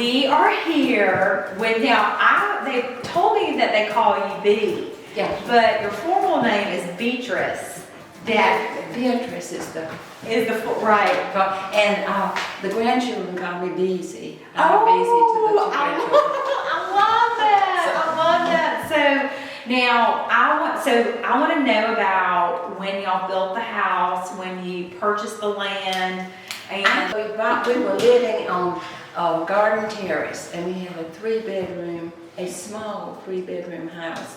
We are here with, now, they told me that they call you B. Yeah. But your formal name is Beatrice Dallas. Beatrice is the Right. and the grandchildren call me Beezy. Oh, Beezy to the two grandchildren. I love that. So now I want to know about when y'all built the house, when you purchased the land, and We were living on Garden Terrace, and we had a small three-bedroom house.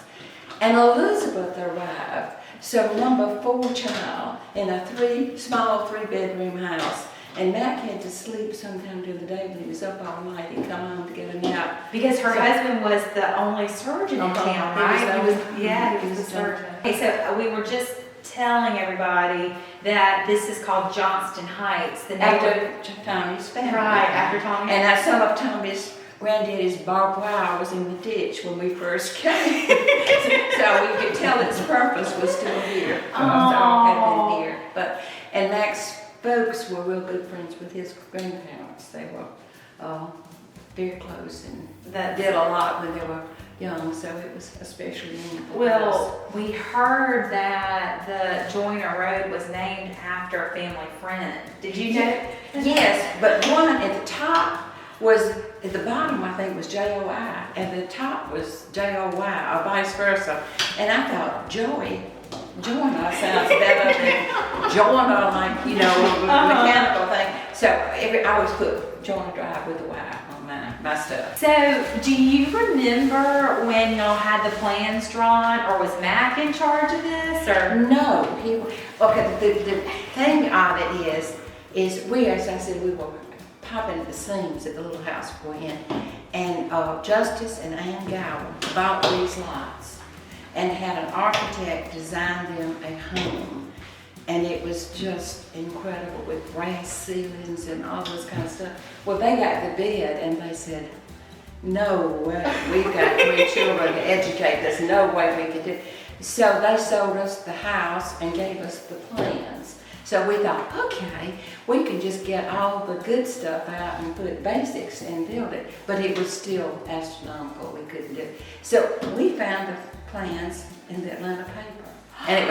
And Elizabeth arrived, so number 4 child in a small three-bedroom house. And Mac had to sleep sometime during the day when he was up all night. He'd come home to get a nap. because her husband was the only surgeon in town, right? He was the surgeon. Okay, so we were just telling everybody that this is called Johnston Heights, the neighborhood. After Tommy's family. Right, after Tommy's. And some of Tommy's granddaddy's barbed wire was in the ditch when we first came. So we could tell its purpose was still here. It all had been here. And Mac's folks were real good friends with his grandparents. They were very close and did a lot when they were young, so it was especially meaningful. Well, we heard that the Joyner Road was named after a family friend. Did you know? Yes, but one at the top was, at the bottom I think was J-O-I, and the top was J-O-Y, or vice versa. And I thought, Joiner sounds better than Joiner, like, mechanical thing. So I always put Joiner Drive with the Y on my stuff. So, do you remember when y'all had the plans drawn, or was Mac in charge of this, or? No, the thing of it is we, as I said, we were popping at the seams at the little house we're in, and Justice and Ann Gower bought these lots and had an architect design them a home, and it was just incredible with brass ceilings and all this kind of stuff. Well, they got the bid and they said, no way, we've got 3 children to educate, there's no way we could do it. So they sold us the house and gave us the plans. So we thought, okay, we can just get all the good stuff out and put basics and build it. But it was still astronomical, we couldn't do it. So we found the plans in the Atlanta paper. And it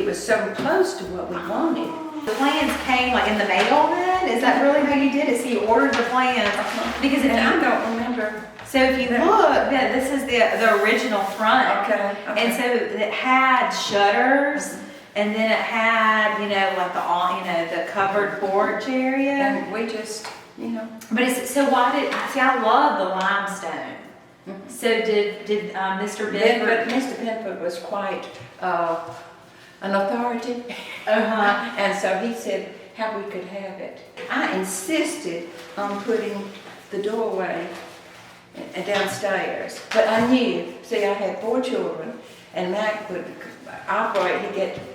was so close to what we wanted. The plans came like in the mail then? Is that really how you did it? So you ordered the plans? Because if I don't remember. So if you look, this is the original front. Okay. And so it had shutters, and then it had, like the covered porch area. And we just, But I love the limestone. Mm-hmm. So did Mr. Bedford? Mr. Bedford was quite an authority. And so he said how we could have it. I insisted on putting the doorway downstairs, but I knew, I had 4 children, and Mac would operate,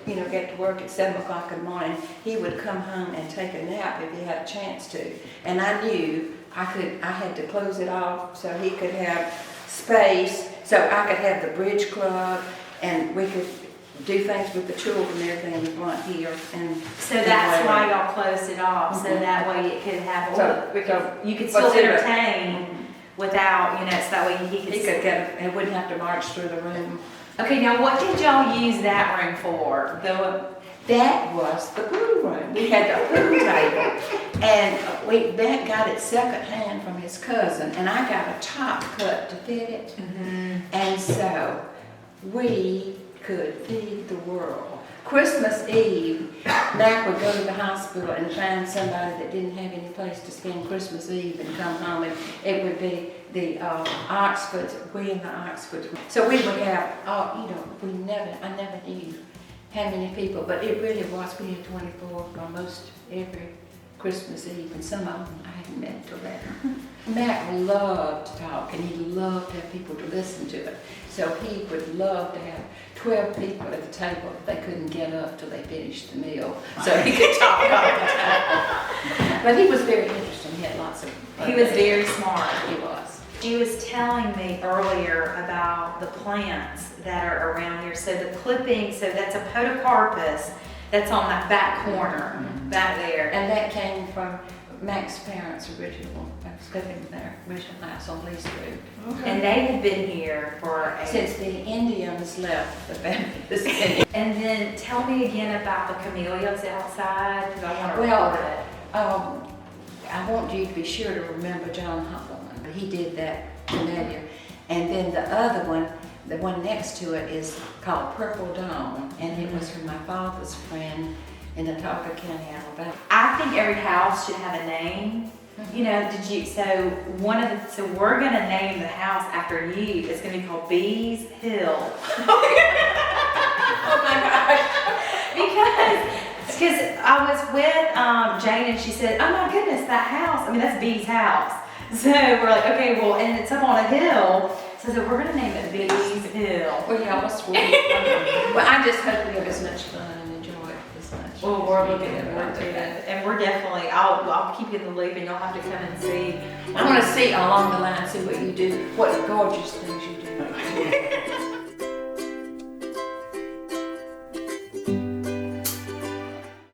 he'd get to work at 7 o'clock in the morning. He would come home and take a nap if he had a chance to. And I knew I had to close it off so he could have space, so I could have the bridge club, and we could do things with the children and everything in the front here. And so that's why y'all closed it off, so that way it could have, you could still entertain without, so that way he could get, and wouldn't have to march through the room. Okay, now what did y'all use that room for? That was the pool room. We had the pool table, and Matt got it secondhand from his cousin, and I got a top cut to fit it. And so we could feed the world. Christmas Eve, Mac would go to the hospital and find somebody that didn't have any place to spend Christmas Eve and come home, and it would be the Oxfords, we and the Oxfords. So we would have, I never knew how many people, but it really was, we had 24 almost every Christmas Eve, and some of them I hadn't met until then. Mac loved to talk, and he loved to have people to listen to it. So he would love to have 12 people at the table. They couldn't get up till they finished the meal, so he could talk all the time. But he was very interesting. He had lots of. He was very smart. He was. She was telling me earlier about the plants that are around here. So the clipping, so that's a podocarpus that's on that back corner, back there. And that came from Mac's parents' original, living in their original house on Lee Street. And they have been here for Since the Indians left, the family has been. And then tell me again about the camellias outside, because I want to Well, record it. I want you to be sure to remember John Humpelman. He did that camellia. And then the other one, the one next to it is called Purple Dawn, and it was from my father's friend in Autauga County, Alabama. I think every house should have a name. You know, so we're gonna name the house after you. It's gonna be called Bees Hill. Oh my gosh. Because I was with Jane and she said, oh my goodness, that house, I mean, that's Bee's house. So we're like, okay, well, and it's up on a hill. So we're gonna name it Bees Hill. Well, y'all are sweet. Well, I just hope we have as much fun and enjoy it as much. Well, we're looking forward to it. And we're definitely, I'll keep you in the loop and you'll have to come and see. I want to see along the line, see what you do, what gorgeous things you do.